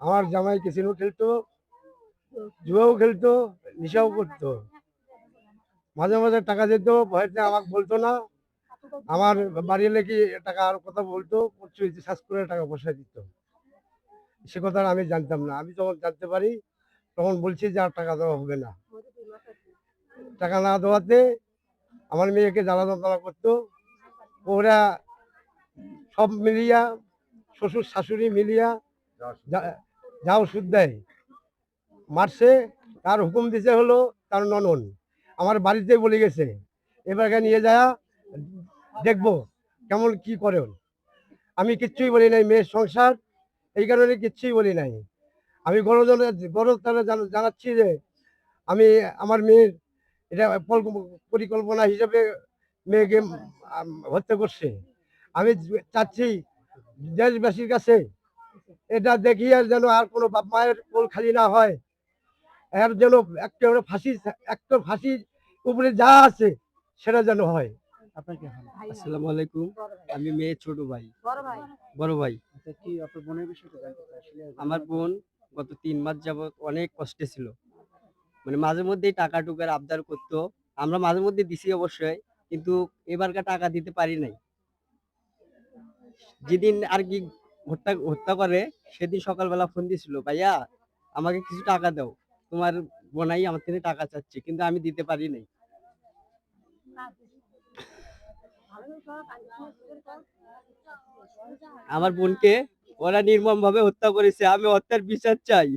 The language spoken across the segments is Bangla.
আমার জামাই ক্যাসিনো খেলতো, জুয়াও খেলতো, নেশাও করতো। মাঝে মাঝে টাকা দিত, ভয়েতে আমাকে বলতো না। আমার বাড়ি এলে কি টাকার কথা বলতো, সার্চ করে টাকা পয়সা দিত। সে কথা আমি জানতাম না। আমি যখন জানতে পারি তখন বলছি যে আর টাকা দেওয়া হবে না। টাকা না দেওয়াতে আমার মেয়েকে জ্বালা যন্ত্রণা করতো। ওরা সব মিলিয়া, শ্বশুর শাশুড়ি মিলিয়া যা ওষুধ দেয় মারছে। তার হুকুম দিতে হলো তার ননন আমার বাড়িতে বলে গেছে, এবারকে নিয়ে যা দেখবো কেমন কি করে। আমি কিচ্ছুই বলি নাই, মেয়ের সংসার, এই কারণে কিচ্ছুই বলি নাই। আমি গণতন্ত্রে জানাচ্ছি যে আমি আমার মেয়ের এটা পরিকল্পনা হিসেবে মেয়েকে হত্যা করছে। আমি চাচ্ছি দেশবাসীর কাছে এটা দেখিয়ে যেন আর কোনো বাপ মায়ের কোল খালি না হয়। এর যেন একটা ফাঁসির উপরে যা আছে সেটা যেন হয়। আসসালামু আলাইকুম। আমি মেয়ের ছোট ভাই, বড় ভাই। কি আপনার বোনের বিষয়টা জানতে চাই আসলে। আমার বোন গত 3 মাস যাবত অনেক কষ্টে ছিল। মানে মাঝে মধ্যেই টাকা টুকার আবদার করতো। আমরা মাঝে মধ্যে দিছি অবশ্যই, কিন্তু এবারকার টাকা দিতে পারি নাই। যেদিন আর কি হত্যা করে সেদিন সকালবেলা ফোন দিছিল, ভাইয়া আমাকে কিছু টাকা দাও, তোমার বোনাই আমার থেকে টাকা চাচ্ছে, কিন্তু আমি দিতে পারি নাই। আমার বোনকে ওরা নির্মম ভাবে হত্যা করেছে। আমি হত্যার বিচার চাই।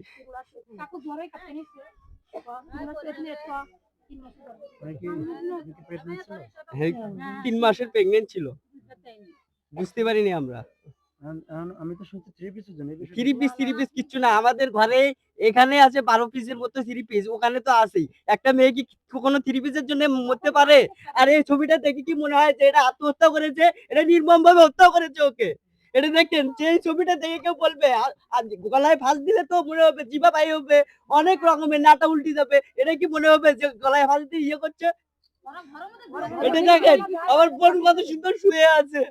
হ্যাঁ, 3 মাসের প্রেগনেন্ট ছিল, বুঝতে পারিনি আমরা। আমি তো শুনছি 3 পিসের জন্য। 3 পিস কিচ্ছু না। আমাদের ঘরে এখানে আছে 12 পিসের মতো 3 পিস, ওখানে তো আছেই। একটা মেয়ে কি কখনো 3 পিসের জন্য মরতে পারে? আর এই ছবিটা দেখে কি মনে হয় যে এটা আত্মহত্যা করেছে? এটা নির্মম ভাবে হত্যা করেছে ওকে। এটা দেখেন, যে এই ছবিটা দেখে কেউ বলবে আর গলায় ফাঁস দিলে তো মনে হবে জিভা বাই হবে, অনেক রকমের নাটা উল্টি যাবে। এটা কি মনে হবে যে গলায় ফাঁস দিয়ে ইয়ে করছে? এটা দেখেন আমার বোন কত সুন্দর শুয়ে আছে।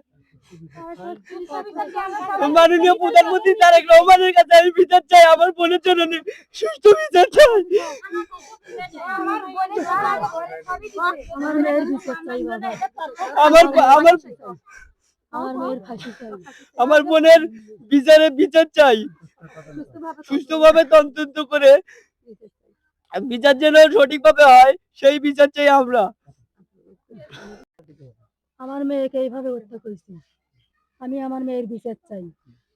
মাননীয় প্রধানমন্ত্রী তারেক রহমানের কাছে আমি বিচার চাই, আমার বোনের জন্য সুস্থ বিচার চাই। আমার আমার আমার বোনের বিচার চাই, সুস্থভাবে তদন্ত করে বিচার যেন সঠিকভাবে হয়, সেই বিচার চাই আমরা। আমার মেয়েকে এইভাবে হত্যা করেছে, আমি আমার মেয়ের বিচার চাই।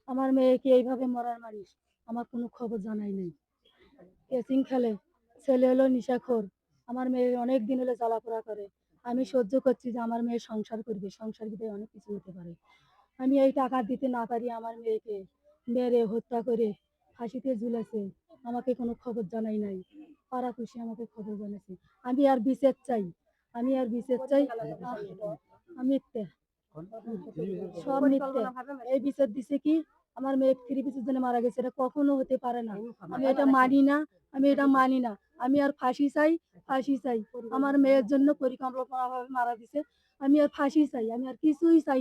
আমার মেয়েকে এইভাবে মরার মারিস, আমার কোনো খবর জানাই নেই। কেসিং খেলে, ছেলে হলো নিশাখোর। আমার মেয়ে অনেক দিন হলে জ্বালাপোড়া করে। আমি সহ্য করছি যে আমার মেয়ে সংসার করবে, সংসার দিতে অনেক কিছু হতে পারে। আমি এই টাকা দিতে না পারি, আমার মেয়েকে মেরে হত্যা করে ফাঁসিতে ঝুলেছে। আমাকে কোনো খবর জানাই নাই, পাড়া খুশি আমাকে খবর জানাইছে। আমি আর বিচার চাই, আমি আর বিচার চাই। মিথ্যে, সব মিথ্যে। এই বিচার দিছে কি আমার মেয়ে 3 পিসের জন্য মারা গেছে, এটা কখনো হতে পারে না। আমি এটা মানি না, আমি এটা মানি না। আমি আর ফাঁসি চাই, ফাঁসি চাই। আমার মেয়ের জন্য পরিকল্পনা ভাবে মারা দিছে, আমি আর ফাঁসি চাই, আমি আর কিছুই চাই।